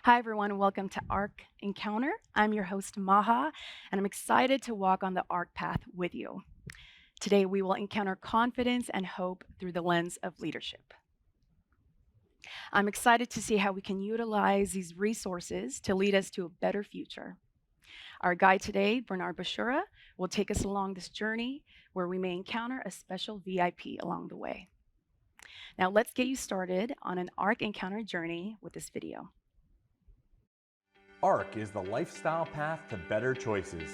Hi, everyone. Welcome to ARC Encounter. I'm your host, Maha, and I'm excited to walk on the ARC path with you. Today, we will encounter confidence and hope through the lens of leadership. I'm excited to see how we can utilize these resources to lead us to a better future. Our guide today, Bernard Bashura, will take us along this journey where we may encounter a special VIP along the way. Now, let's get you started on an ARC Encounter journey with this video. AHRK is the lifestyle path to better choices.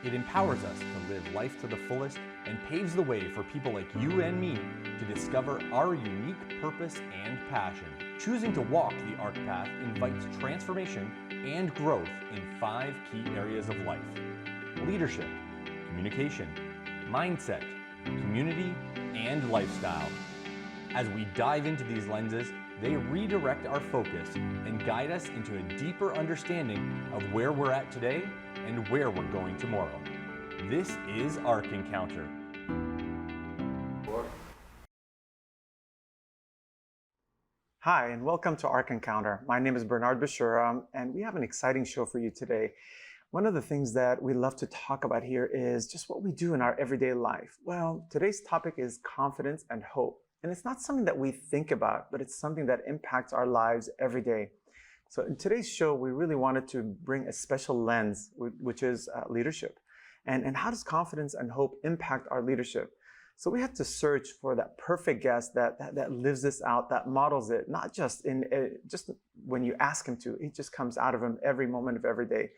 It empowers us to live life to the fullest and paves the way for people like you and me to discover our unique purpose and passion. Choosing to walk the AHRK path invites transformation and growth in 5 key areas of life: leadership, communication, mindset, community, and lifestyle. As we dive into these lenses, they redirect our focus and guide us into a deeper understanding of where we're at today and where we're going tomorrow. This is ARC Encounter. Hi, and welcome to ARC Encounter. My name is Bernard Bashura, and we have an exciting show for you today. One of the things that we love to talk about here is just what we do in our everyday life. Well, today's topic is confidence and hope. And it's not something that we think about, but it's something that impacts our lives every day. So in today's show, we really wanted to bring a special lens, which is leadership. And how does confidence and hope impact our leadership? So we had to search for that perfect guest that lives this out, that models it, not just just when you ask him to. It just comes out of him every moment of every day.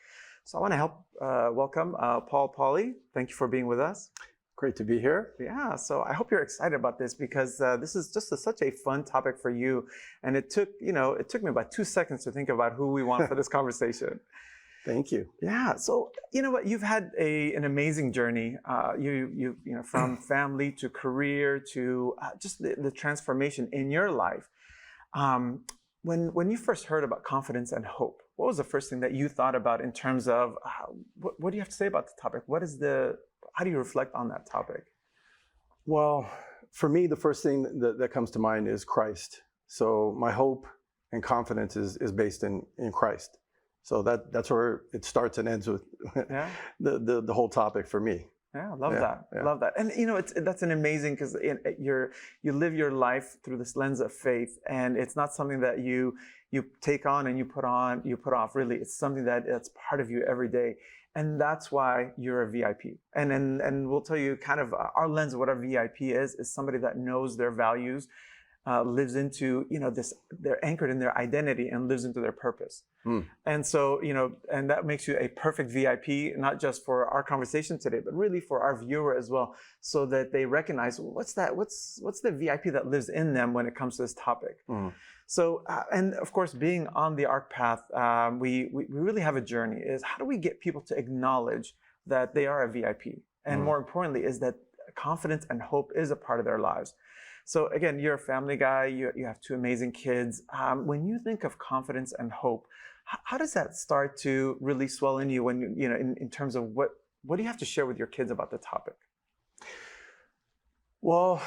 So I want to welcome Poli. Thank you for being with us. Great to be here. Yeah, so I hope you're excited about this because this is just such a fun topic for you. And it took me about 2 seconds to think about who we want for this conversation. Thank you. Yeah, so you know what, you've had an amazing journey. You know, from family to career to just the transformation in your life. When you first heard about confidence and hope, what was the first thing that you thought about in terms of what do you have to say about the topic? How do you reflect on that topic? Well, for me, the first thing that comes to mind is Christ. So my hope and confidence is based in Christ. So that's where it starts and ends with Yeah. the whole topic for me. Yeah, love that. Yeah. Love that. And you know, that's an amazing, because you live your life through this lens of faith, and it's not something that you take on and you put off. Really, it's something that's part of you every day. And that's why you're a VIP. And we'll tell you kind of our lens of what our VIP is somebody that knows their values, lives into, they're anchored in their identity and lives into their purpose. And so, and that makes you a perfect VIP, not just for our conversation today, but really for our viewer as well, so that they recognize what's the VIP that lives in them when it comes to this topic. So, and of course, being on the ARC path, we really have a journey. Is how do we get people to acknowledge that they are a VIP? And more importantly, is that confidence and hope is a part of their lives. So again, you're a family guy, you have 2 amazing kids. When you think of confidence and hope, how does that start to really swell in you when, in terms of what do you have to share with your kids about the topic? Well,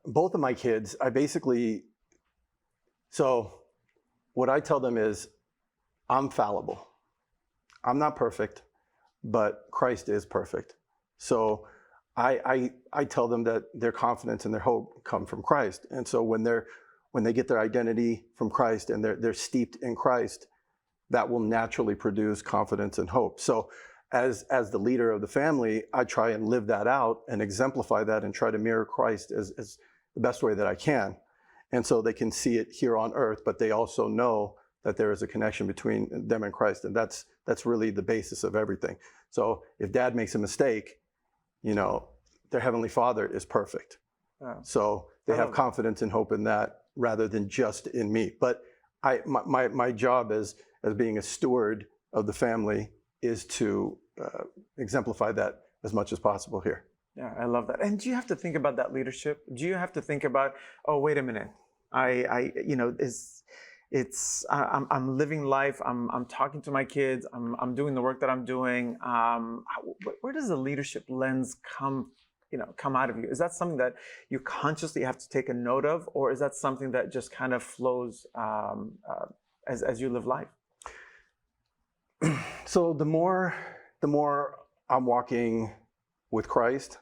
both of my kids, so what I tell them is, I'm fallible. I'm not perfect, but Christ is perfect. So I tell them that their confidence and their hope come from Christ. And so when they get their identity from Christ and they're steeped in Christ, that will naturally produce confidence and hope. So as the leader of the family, I try and live that out and exemplify that and try to mirror Christ as the best way that I can. And so they can see it here on earth, but they also know that there is a connection between them and Christ. And that's really the basis of everything. So if dad makes a mistake, their Heavenly Father is perfect. So they have confidence and hope in that rather than just in me. But my job as being a steward of the family is to exemplify that as much as possible here. Yeah, I love that. And do you have to think about that leadership? Do you have to think about, oh, wait a minute, I'm living life. I'm talking to my kids. I'm doing the work that I'm doing. Where does the leadership lens come out of you? Is that something that you consciously have to take a note of, or is that something that just kind of flows as you live life? So the more I'm walking with Christ,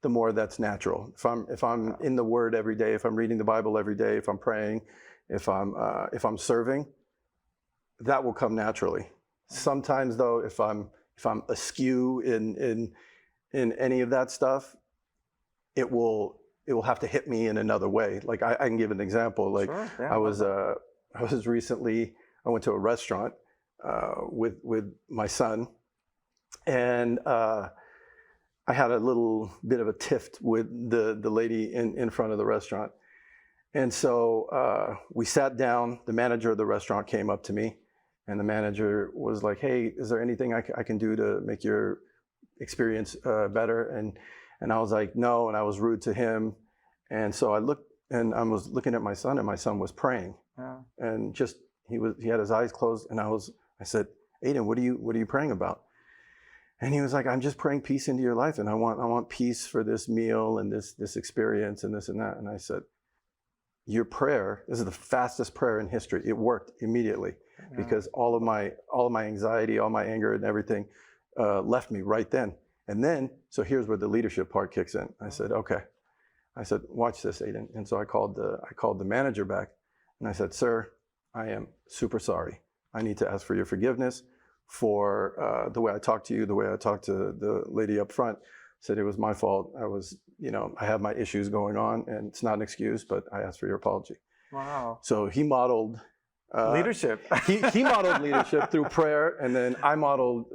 the more that's natural. If I'm in the Word every day, if I'm reading the Bible every day, if I'm praying, if I'm serving, that will come naturally. Sometimes though, if I'm askew in any of that stuff, it will have to hit me in another way. Like I can give an example. Like Sure, yeah, I was recently, I went to a restaurant with my son, and I had a little bit of a tiff with the lady in front of the restaurant. And so we sat down, the manager of the restaurant came up to me, and the manager was like, "Hey, is there anything I can do to make your experience better?" And I was like, "No," and I was rude to him. And so I looked, and I was looking at my son, and my son was praying. yeah. And just, he had his eyes closed, and I said, "Aiden, what are you praying about?" And he was like, "I'm just praying peace into your life, and I want peace for this meal and this experience and this and that." And I said, "Your prayer, this is the fastest prayer in history. It worked immediately, because all of my anxiety, all my anger and everything left me right then." And then, so here's where the leadership part kicks in. I said, "Okay." I said, "Watch this, Aiden." And so I called the manager back, and I said, "Sir, I am super sorry. I need to ask for your forgiveness for the way I talked to you, the way I talked to the lady up front." I said, "It was my fault. I have my issues going on, and it's not an excuse, but I asked for your apology." Wow. So he modeled Leadership. he modeled leadership through prayer, and then I modeled,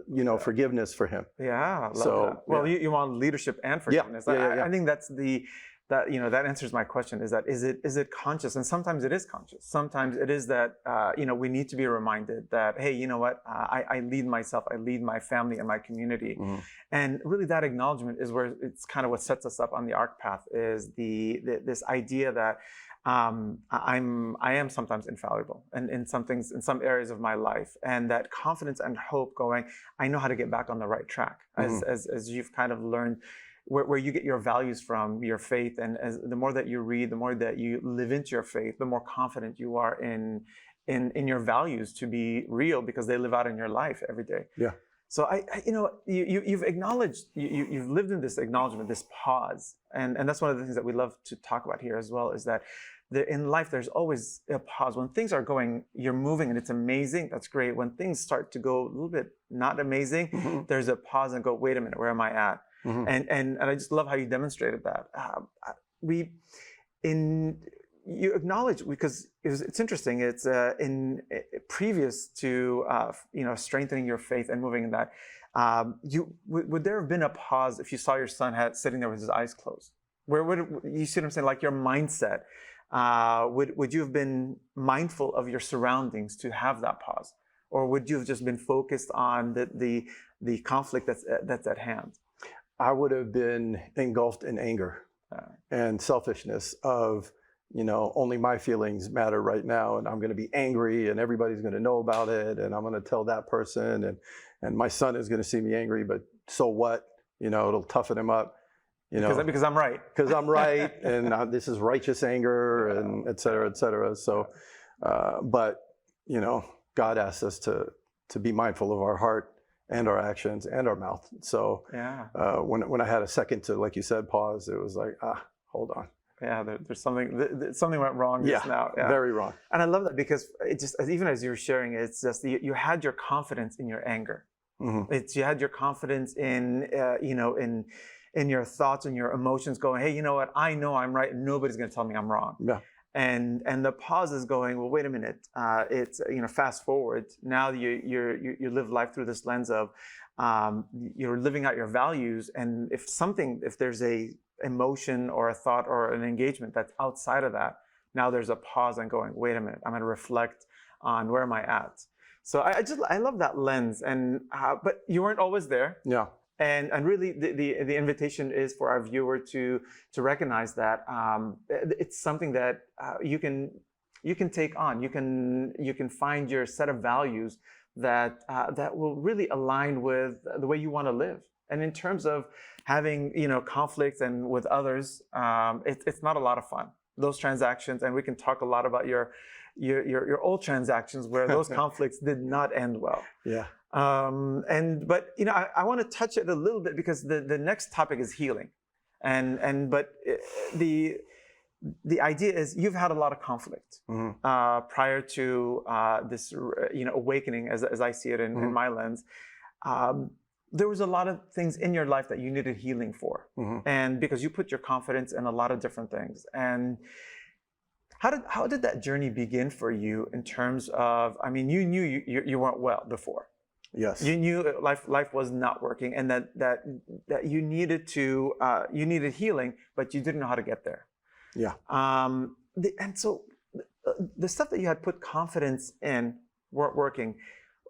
forgiveness for him. Yeah, I love So, that. Well, yeah. you want leadership and forgiveness. Yeah. I think that's that answers my question. Is it conscious? And sometimes it is conscious. Sometimes it is that we need to be reminded that, hey, you know what? I lead myself. I lead my family and my community. Mm-hmm. And really, that acknowledgement is where it's kind of what sets us up on the ARC path. Is this idea that I am sometimes infallible, and in some things, in some areas of my life, and that confidence and hope going, I know how to get back on the right track, as you've kind of learned where you get your values from, your faith, and the more that you read, the more that you live into your faith, the more confident you are in your values to be real, because they live out in your life every day. Yeah. So you've acknowledged, you've lived in this acknowledgement, this pause, and that's one of the things that we love to talk about here as well, is that in life there's always a pause. When things are going, you're moving and it's amazing, that's great. When things start to go a little bit not amazing, Mm-hmm. there's a pause and go, wait a minute, where am I at? Mm-hmm. And I just love how you demonstrated that. You acknowledge, because it's interesting. It's previous to strengthening your faith and moving in that. Would there have been a pause if you saw your son sitting there with his eyes closed? Where would you see what I'm saying? Like your mindset, would you have been mindful of your surroundings to have that pause, or would you have just been focused on the conflict that's at hand? I would have been engulfed in anger and selfishness of, only my feelings matter right now, and I'm going to be angry, and everybody's going to know about it, and I'm going to tell that person, and my son is going to see me angry, but so what? It'll toughen him up. Because I'm right. Because I'm right, and this is righteous anger, and et cetera, et cetera. So, but God asks us to be mindful of our heart and our actions and our mouth. So when I had a second to, like you said, pause, it was like, hold on. Yeah, there's something went wrong just now. Yeah, very wrong. And I love that, because it just, even as you were sharing, it's just you had your confidence in your anger. Mm-hmm. You had your confidence in in your thoughts and your emotions, going, hey, you know what? I know I'm right, and nobody's going to tell me I'm wrong. Yeah. And the pause is going, well, wait a minute. It's fast forward. Now you live life through this lens of you're living out your values, and if there's a emotion or a thought or an engagement that's outside of that, now there's a pause and going, wait a minute, I'm going to reflect on where am I at. So I love that lens, and but you weren't always there. Yeah. And really, the invitation is for our viewer to recognize that it's something that you can take on. You can find your set of values that will really align with the way you want to live. And in terms of having conflicts and with others, it's not a lot of fun, those transactions. And we can talk a lot about your your old transactions where those conflicts did not end well. Yeah. But I want to touch it a little bit because the next topic is healing, but the idea is you've had a lot of conflict prior to this awakening, as I see it in my lens. There was a lot of things in your life that you needed healing for, and because you put your confidence in a lot of different things. And how did that journey begin for you in terms of? I mean, you knew you weren't well before. Yes. You knew life was not working, and that you needed healing, but you didn't know how to get there. Yeah. And so the stuff that you had put confidence in weren't working.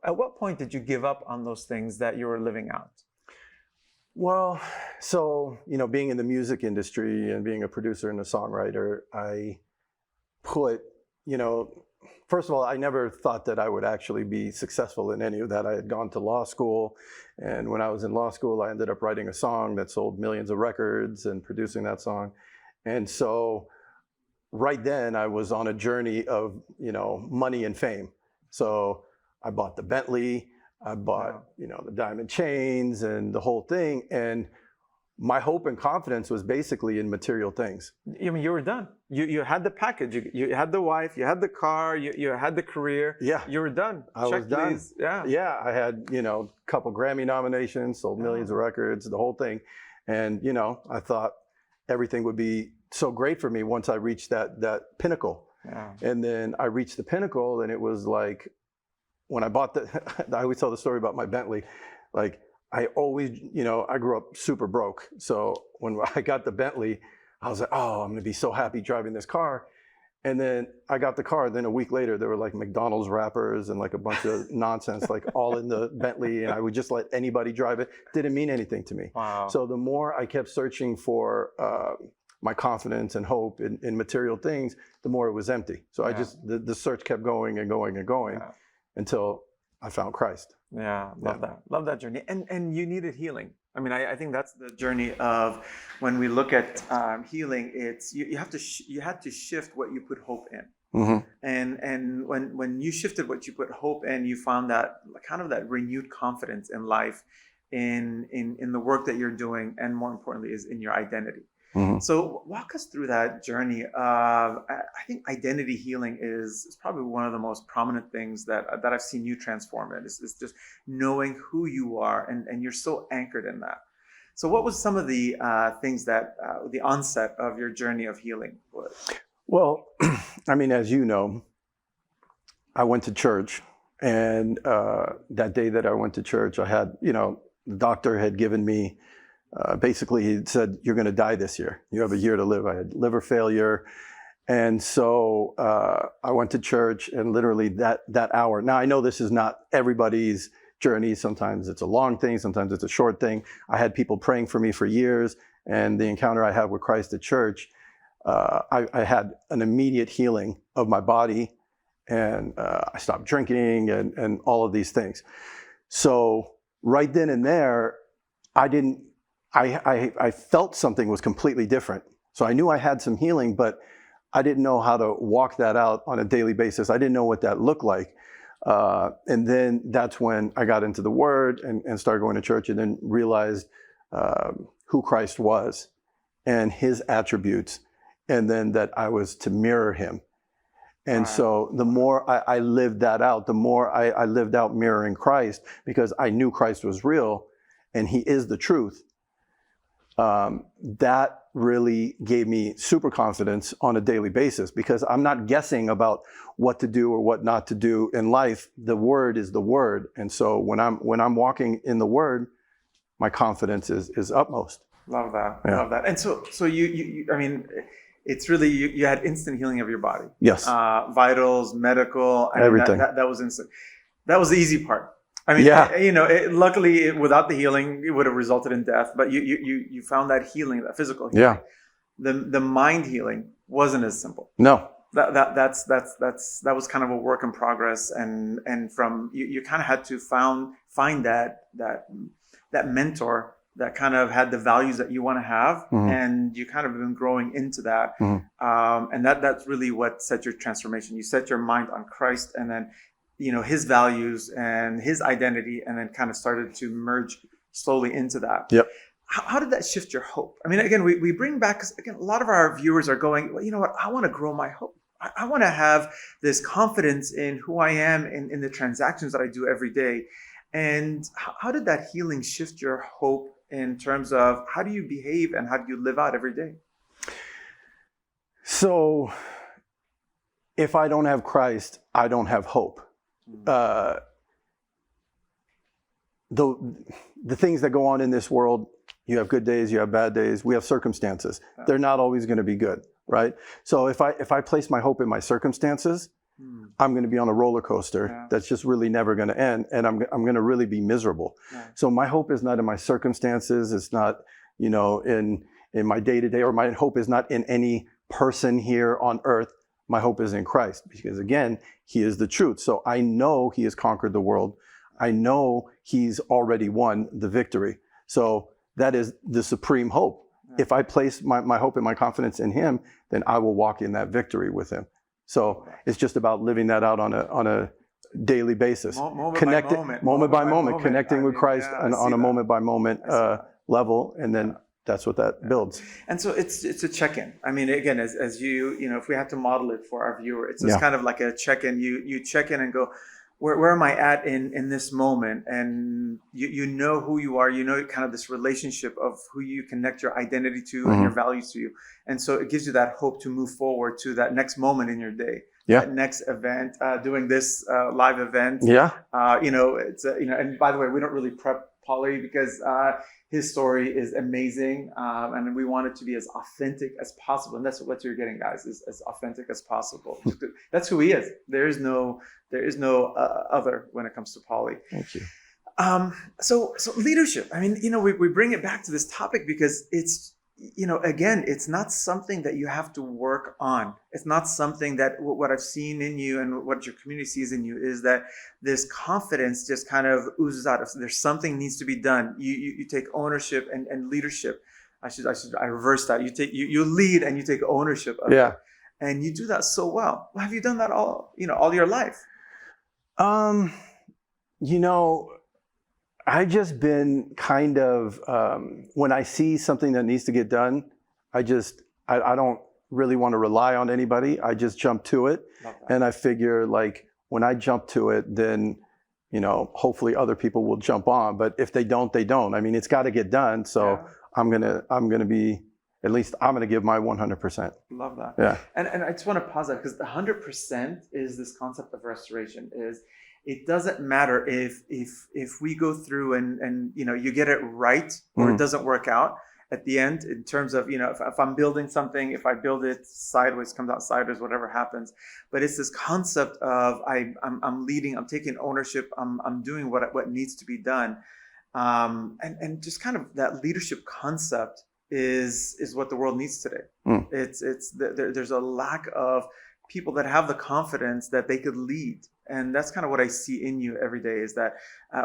At what point did you give up on those things that you were living out? Well, so, being in the music industry and being a producer and a songwriter, I put, first of all, I never thought that I would actually be successful in any of that. I had gone to law school, and when I was in law school, I ended up writing a song that sold millions of records and producing that song. And so right then I was on a journey of, money and fame. So I bought the Bentley, I bought, the diamond chains and the whole thing. And my hope and confidence was basically in material things. I mean, you were done. You had the package. You had the wife. You had the car. You had the career. Yeah. You were done. I was done. Please. Yeah. Yeah. I had, a couple Grammy nominations, sold millions of records, the whole thing. And, I thought everything would be so great for me once I reached that pinnacle. Yeah. And then I reached the pinnacle, and it was like, when I bought I always tell the story about my Bentley. Like, I always, I grew up super broke. So when I got the Bentley, I was like, oh, I'm going to be so happy driving this car. And then I got the car. Then a week later, there were like McDonald's wrappers and like a bunch of nonsense, like all in the Bentley. And I would just let anybody drive it. Didn't mean anything to me. Wow. So the more I kept searching for my confidence and hope in material things, the more it was empty. So I just, the search kept going and going and going until I found Christ. Yeah, love that journey. And you needed healing. I mean, I think that's the journey of when we look at healing. It's you had to shift what you put hope in. And when you shifted what you put hope in, you found that kind of that renewed confidence in life, in the work that you're doing, and more importantly, is in your identity. So walk us through that journey of, I think identity healing is probably one of the most prominent things that I've seen you transform it. Is just knowing who you are, and you're so anchored in that. So what was some of the things that the onset of your journey of healing was? Well, I mean, as you know, I went to church, and that day that I went to church, I had, the doctor had given me, basically he said, you're going to die this year. You have a year to live. I had liver failure. And so I went to church, and literally that hour. Now, I know this is not everybody's journey. Sometimes it's a long thing. Sometimes it's a short thing. I had people praying for me for years. And the encounter I had with Christ at church, I had an immediate healing of my body. And I stopped drinking and all of these things. So right then and there, I felt something was completely different. So I knew I had some healing, but I didn't know how to walk that out on a daily basis. I didn't know what that looked like. And then that's when I got into the Word and started going to church, and then realized who Christ was and his attributes, and then that I was to mirror him. And so the more I lived that out, the more I lived out mirroring Christ, because I knew Christ was real and he is the truth. That really gave me super confidence on a daily basis, because I'm not guessing about what to do or what not to do in life. The Word is the Word. And so when I'm walking in the Word, my confidence is utmost. Love that. Yeah. Love that. And so you I mean, it's really, you had instant healing of your body. Yes. Vitals, medical, everything. That was instant. That was the easy part. I mean, luckily, without the healing, it would have resulted in death. But you found that healing, that physical healing. Yeah. The mind healing wasn't as simple. No. That was kind of a work in progress, and from you kind of had to find that mentor that kind of had the values that you want to have, Mhm. and you kind of been growing into that. Mhm. And that's really what set your transformation. You set your mind on Christ, and then, his values and his identity, and then kind of started to merge slowly into that. Yep. How did that shift your hope? I mean, again, we bring back, because again, a lot of our viewers are going, well, you know what, I want to grow my hope. I want to have this confidence in who I am in the transactions that I do every day. And how did that healing shift your hope in terms of how do you behave and how do you live out every day? So if I don't have Christ, I don't have hope. The things that go on in this world, you have good days, you have bad days, we have circumstances. They're not always going to be good, right? So if I place my hope in my circumstances, I'm going to be on a roller coaster that's just really never going to end, and I'm going to really be miserable. So my hope is not in my circumstances. It's not, in my day-to-day, or my hope is not in any person here on earth. My hope is in Christ, because again, he is the truth. So I know he has conquered the world. I know he's already won the victory. So that is the supreme hope. If I place my hope and my confidence in him, then I will walk in that victory with him. So it's just about living that out on a daily basis, moment by moment, connecting with Christ on a moment by moment level, and then that's what that builds. And so it's a check-in. I mean, again, as you if we have to model it for our viewer, it's just kind of like a check-in. You check in and go, where am I at in this moment? And you know who you are. You know kind of this relationship of who you connect your identity to and your values to you. And so it gives you that hope to move forward to that next moment in your day. That next event, doing this live event. It's and by the way, we don't really prep Poli because his story is amazing, and we want it to be as authentic as possible. And that's what you're getting, guys, is as authentic as possible. That's who he is. There is no other when it comes to Poli. Thank you. So leadership. I mean, we bring it back to this topic because it's, again, it's not something that you have to work on. It's not something that what I've seen in you and what your community sees in you is that this confidence just kind of oozes out. There's something needs to be done. You take ownership and leadership. I reverse that. You lead and you take ownership of it. And you do that so well. Have you done that all your life? I just been kind of, when I see something that needs to get done, I don't really want to rely on anybody. I just jump to it. And I figure like when I jump to it, then, hopefully other people will jump on. But if they don't, they don't. I mean, it's got to get done. So I'm going to be, at least I'm going to give my 100%. Love that. Yeah. And I just want to pause that because the 100% is this concept of restoration is, it doesn't matter if we go through and you get it right or it doesn't work out at the end in terms of if I'm building something, if I build it sideways, comes out sideways, whatever happens. But it's this concept of I'm leading, I'm taking ownership, I'm doing what needs to be done, and just kind of that leadership concept is what the world needs today. There's a lack of people that have the confidence that they could lead. And that's kind of what I see in you every day is that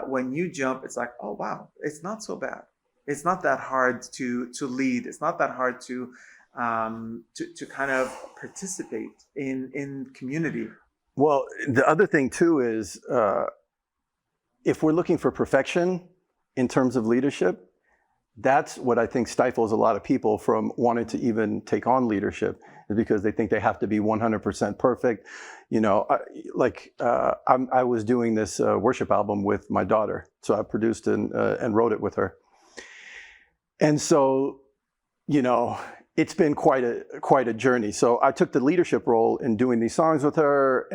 when you jump, it's like, oh, wow, it's not so bad. It's not that hard to lead. It's not that hard to kind of participate in community. Well, the other thing too is if we're looking for perfection in terms of leadership, that's what I think stifles a lot of people from wanting to even take on leadership, is because they think they have to be 100% perfect. I was doing this worship album with my daughter, so I produced and wrote it with her. And so, it's been quite a journey. So I took the leadership role in doing these songs with her,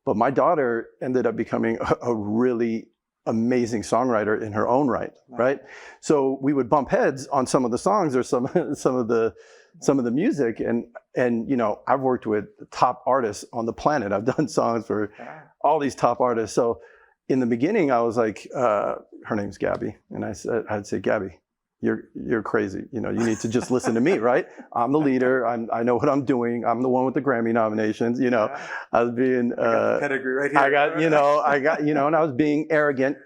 but my daughter ended up becoming a really amazing songwriter in her own right? So we would bump heads on some of the songs or some of the music, and I've worked with top artists on the planet. I've done songs for all these top artists. So in the beginning, I was like, her name's Gabby, and I'd say, Gabby, you're crazy. You need to just listen to me, right? I'm the leader. I know what I'm doing. I'm the one with the Grammy nominations. I was being I got the pedigree right here. I got, and I was being arrogant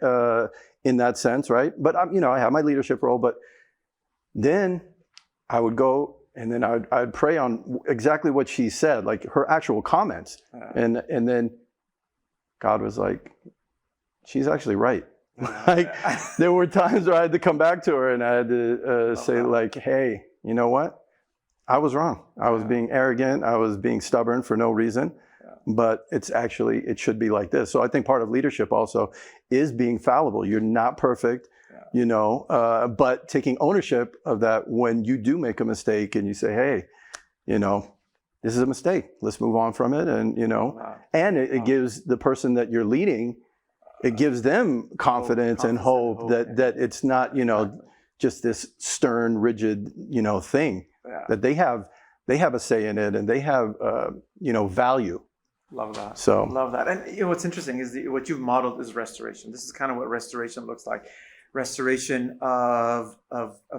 in that sense, right? But I have my leadership role, but then I would go and then I'd pray on exactly what she said, like her actual comments. And then God was like, she's actually right. Like there were times where I had to come back to her and I had to say like, hey, you know what? I was wrong. I was being arrogant. I was being stubborn for no reason. But it should be like this. So I think part of leadership also is being fallible. You're not perfect, but taking ownership of that when you do make a mistake and you say, hey, this is a mistake. Let's move on from it. And, and it gives the person that you're leading, it gives them confidence and hope that it's not, just this stern, rigid, thing, that they have a say in it and they have, value. Love that. So love that. And what's interesting is what you've modeled is restoration. This is kind of what restoration looks like. Restoration of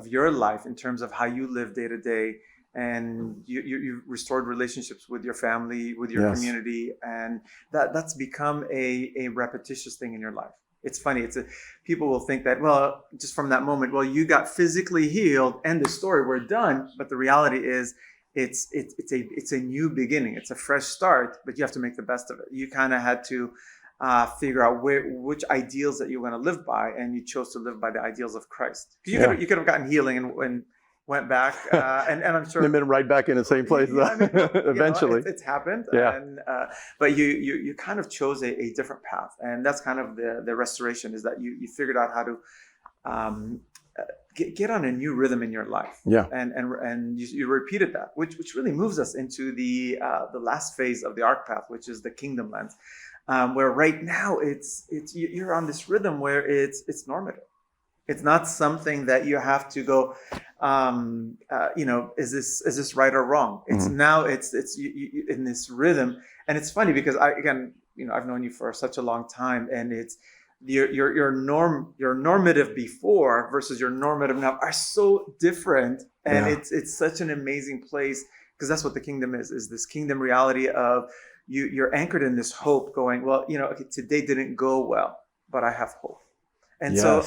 your life in terms of how you live day to day, and you restored relationships with your family, with your community, and that's become a repetitious thing in your life. It's funny. People will think that, well, just from that moment, well, you got physically healed, end of story, we're done. But the reality is, it's a new beginning. It's a fresh start, but you have to make the best of it. You kind of had to figure out which ideals that you want to live by, and you chose to live by the ideals of Christ. You could have gotten healing and went back, and I'm sure they've been right back in the same place. Eventually, it's happened. Yeah. But you kind of chose a different path, and that's kind of the restoration, is that you figured out how to get on a new rhythm in your life. Yeah. And you repeated that, which really moves us into the last phase of the AHRK path, which is the kingdom lens, where right now you're on this rhythm where it's normative. It's not something that you have to go, is this right or wrong? It's now it's you in this rhythm, and it's funny because I've known you for such a long time, and it's your normative before versus your normative now are so different, and it's such an amazing place, because that's what the kingdom is this kingdom reality of you're anchored in this hope, going, well, okay, today didn't go well, but I have hope. And so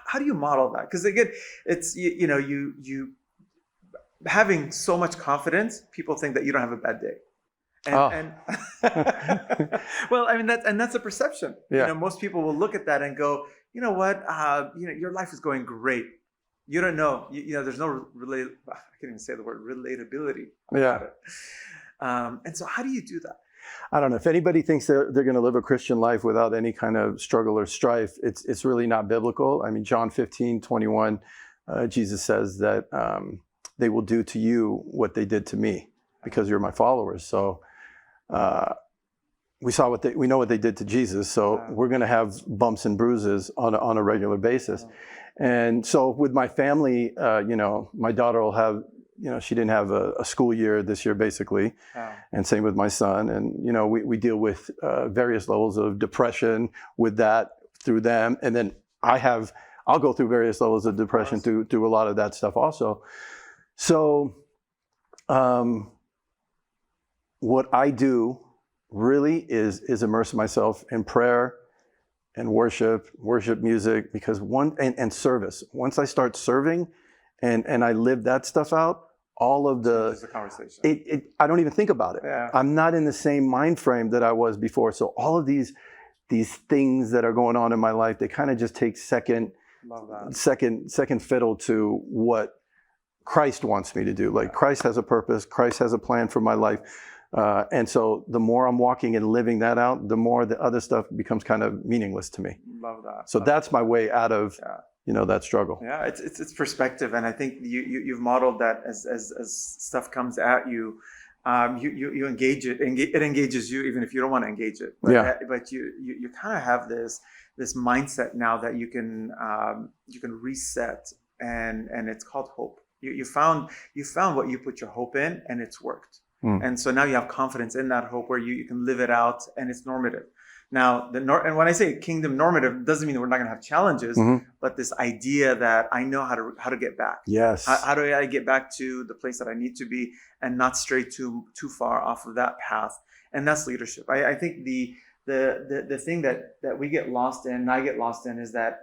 how do you model that? Because again, it's you having so much confidence, people think that you don't have a bad day. And well, I mean, that's a perception. Yeah. Most people will look at that and go, you know what, your life is going great. You don't know, there's no I can't even say the word relatability about it. And so how do you do that? I don't know. If anybody thinks they're going to live a Christian life without any kind of struggle or strife, it's really not biblical. I mean, John 15:21, Jesus says that they will do to you what they did to me, because you're my followers. So we know what they did to Jesus. So we're going to have bumps and bruises on a regular basis. And so with my family, my daughter will have, she didn't have a school year this year, basically. And same with my son. And, we deal with various levels of depression with that through them. And then I'll go through various levels of depression through a lot of that stuff also. So what I do really is immerse myself in prayer and worship music, because and service. Once I start serving and I live that stuff out, all of the conversation. I don't even think about it. Yeah. I'm not in the same mind frame that I was before. So all of these things that are going on in my life, they kind of just take second fiddle to what Christ wants me to do. Like Christ has a purpose. Christ has a plan for my life. And so the more I'm walking and living that out, the more the other stuff becomes kind of meaningless to me. Love that. So that's my way out of that struggle. Yeah, it's perspective, and I think you've modeled that as stuff comes at you, you engage it. It engages you even if you don't want to engage it. But you kind of have this mindset now that you can reset, and it's called hope. You found what you put your hope in, and it's worked. And so now you have confidence in that hope, where you can live it out, and it's normative. Now, and when I say kingdom normative, doesn't mean that we're not going to have challenges, but this idea that I know how to get back. Yes. How do I get back to the place that I need to be, and not stray too far off of that path? And that's leadership. I think the the thing that we get lost in, and I get lost in, is that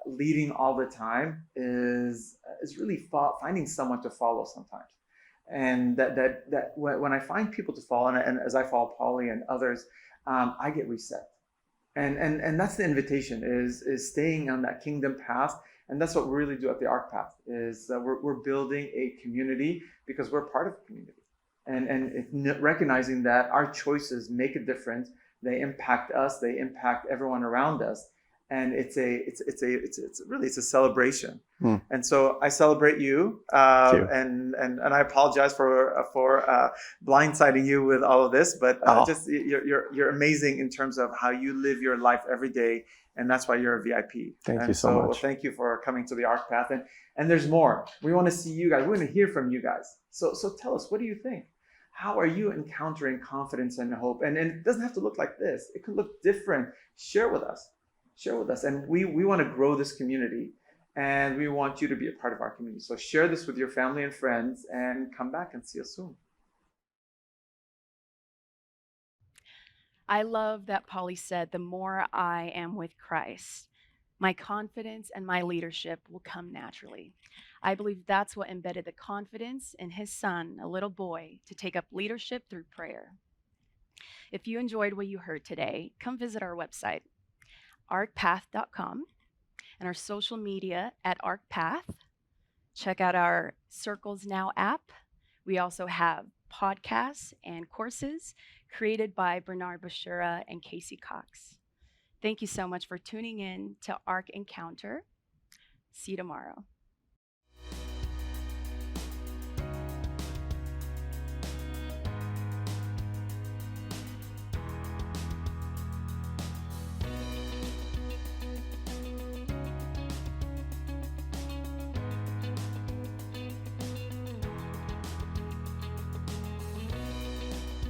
leading all the time is really finding someone to follow sometimes. And that when I find people to follow, and as I follow Poli and others, I get reset. And that's the invitation, is staying on that kingdom path. And that's what we really do at the ARC Path, is we're building a community because we're part of the community. And recognizing that our choices make a difference. They impact us, they impact everyone around us. And it's a celebration. And so I celebrate you, and I apologize for blindsiding you with all of this, but just you're amazing in terms of how you live your life every day, and that's why you're a VIP. Thank you so much. Thank you for coming to the ARC Path, and there's more. We want to see you guys. We want to hear from you guys. So tell us, what do you think? How are you encountering confidence and hope? And it doesn't have to look like this. It could look different. Share with us. And we want to grow this community, and we want you to be a part of our community. So share this with your family and friends, and come back and see us soon. I love that Polly said, the more I am with Christ, my confidence and my leadership will come naturally. I believe that's what embedded the confidence in his son, a little boy, to take up leadership through prayer. If you enjoyed what you heard today, come visit our website, arcpath.com, and our social media at ARCpath. Check out our Circles Now app. We also have podcasts and courses created by Bernard Bashura and Casey Cox. Thank you so much for tuning in to ARC Encounter. See you tomorrow.